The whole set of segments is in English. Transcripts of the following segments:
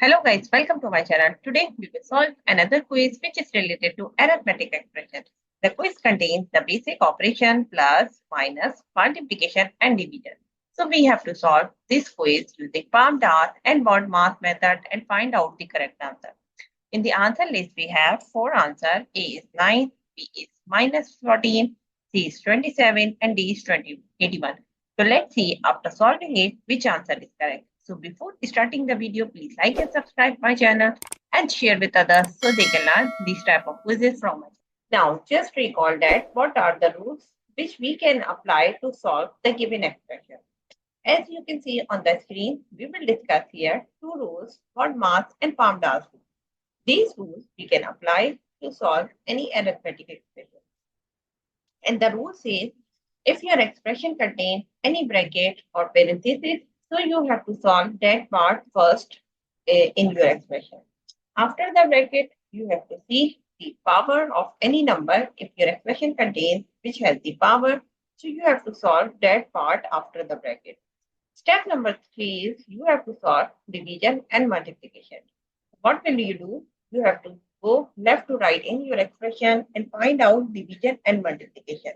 Hello guys, welcome to my channel. Today we will solve another quiz which is related to arithmetic expression. The quiz contains the basic operation plus, minus, multiplication and division. So we have to solve this quiz using palm dot and word math method and find out the correct answer. In the answer list we have four answers. A is 9, B is minus 14, C is 27 and D is 81. So let's see after solving it which answer is correct. So before starting the video, please like and subscribe my channel and share with others so they can learn these type of quizzes from us. Now just recall that what are the rules which we can apply to solve the given expression. As you can see on the screen, we will discuss here two rules for math and PAMDAS. These rules we can apply to solve any arithmetic expression. And the rule says if your expression contains any bracket or parenthesis, so you have to solve that part first in your expression. After the bracket, you have to see the power of any number if your expression contains which has the power. So you have to solve that part after the bracket. Step number 3 is you have to solve division and multiplication. What will you do? You have to go left to right in your expression and find out division and multiplication.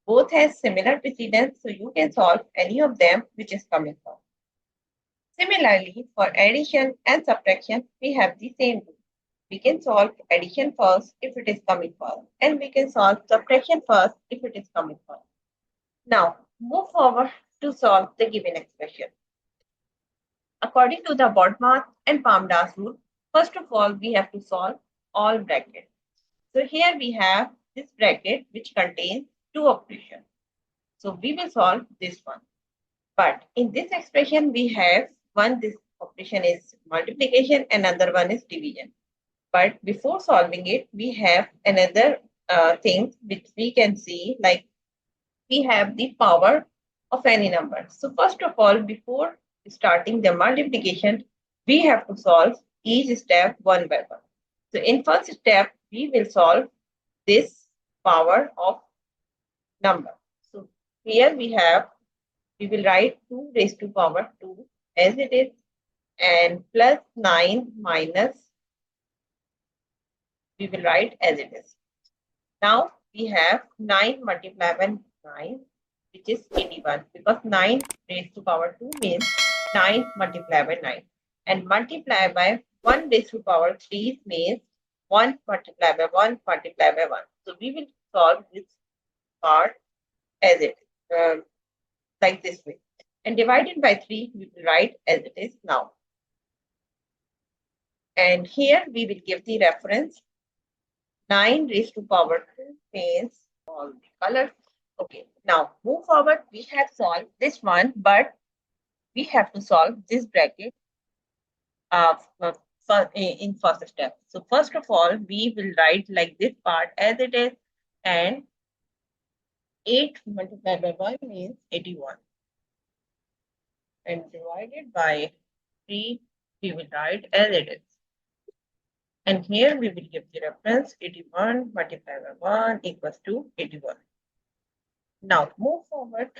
Both has similar precedence, so you can solve any of them which is coming from. Similarly, for addition and subtraction, we have the same rule. We can solve addition first if it is coming first, and we can solve subtraction first if it is coming first. Now, move forward to solve the given expression. According to the BODMAS and PAMDAS rule, first of all, we have to solve all brackets. So here we have this bracket which contains two operations. So we will solve this one. But in this expression, we have one, this operation is multiplication, another one is division. But before solving it, we have another thing which we can see, like we have the power of any number. So first of all, before starting the multiplication, we have to solve each step one by one. So in first step, we will solve this power of number. So here we will write 2 raised to power 2 as it is, and plus 9 minus, we will write as it is. Now we have 9 multiplied by 9, which is 81, because 9 raised to power 2 means 9 multiplied by 9, and multiplied by 1 raised to power 3 means 1 multiplied by 1 multiplied by 1. So we will solve this part as it is, like this way. And divided by 3, we will write as it is now. And here we will give the reference 9 raised to power 2 means all the colors. Okay, now move forward. We have solved this one, but we have to solve this bracket in first step. So first of all, we will write like this part as it is, and 8 multiplied by 1 means 81. And divided by 3, we will write as it is. And here we will give the reference 81 multiplied by 1 equals to 81. Now move forward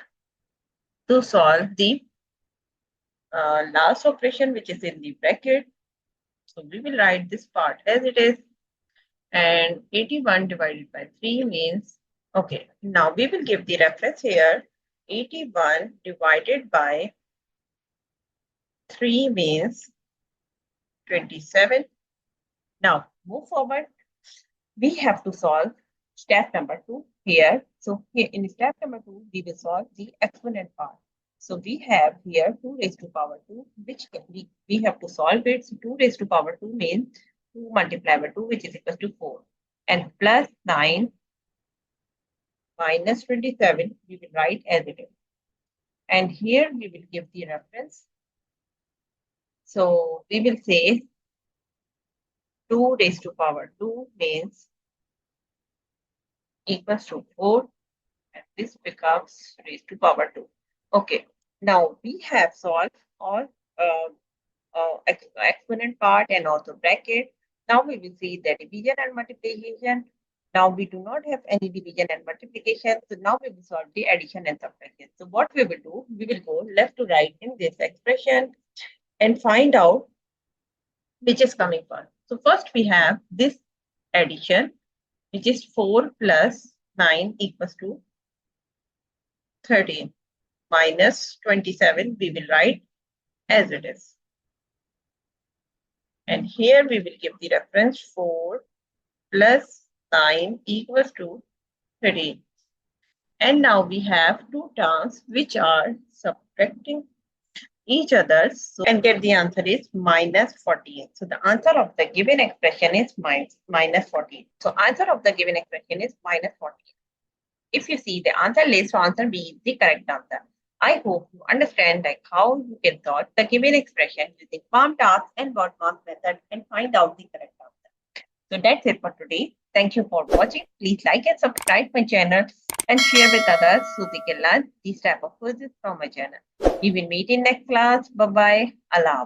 to solve the last operation which is in the bracket. So we will write this part as it is, and 81 divided by 3 means, okay, now we will give the reference here 81 divided by 3 means 27. Now move forward. We have to solve step number 2 here. So here in step number 2, we will solve the exponent part. So we have here 2 raised to power 2, which we have to solve it. So 2 raised to power 2 means 2 multiplied by 2, which is equal to 4. And plus 9 minus 27, we will write as it is. And here we will give the reference. So we will say 2 raised to power 2 means equals to 4, and this becomes raised to power 2. Okay, now we have solved all exponent part and also bracket. Now we will see the division and multiplication. Now we do not have any division and multiplication. So now we will solve the addition and subtraction. So what we will do, we will go left to right in this expression and find out which is coming first. So first we have this addition, which is 4 plus 9 equals to 13 minus 27. We will write as it is. And here we will give the reference 4 plus 9 equals to 13. And now we have two terms which are subtracting each other. So and get the answer is minus 14. So the answer of the given expression is minus 14. So answer of the given expression is minus 14. If you see the answer list, so answer B is the correct answer. I hope you understand like how you can solve the given expression using palm task and word math method and find out the correct answer. So that's it for today. Thank you for watching. Please like and subscribe my channel and share with others so they can learn these type of quizzes from my channel. We will meet in next class. Bye bye. Allah.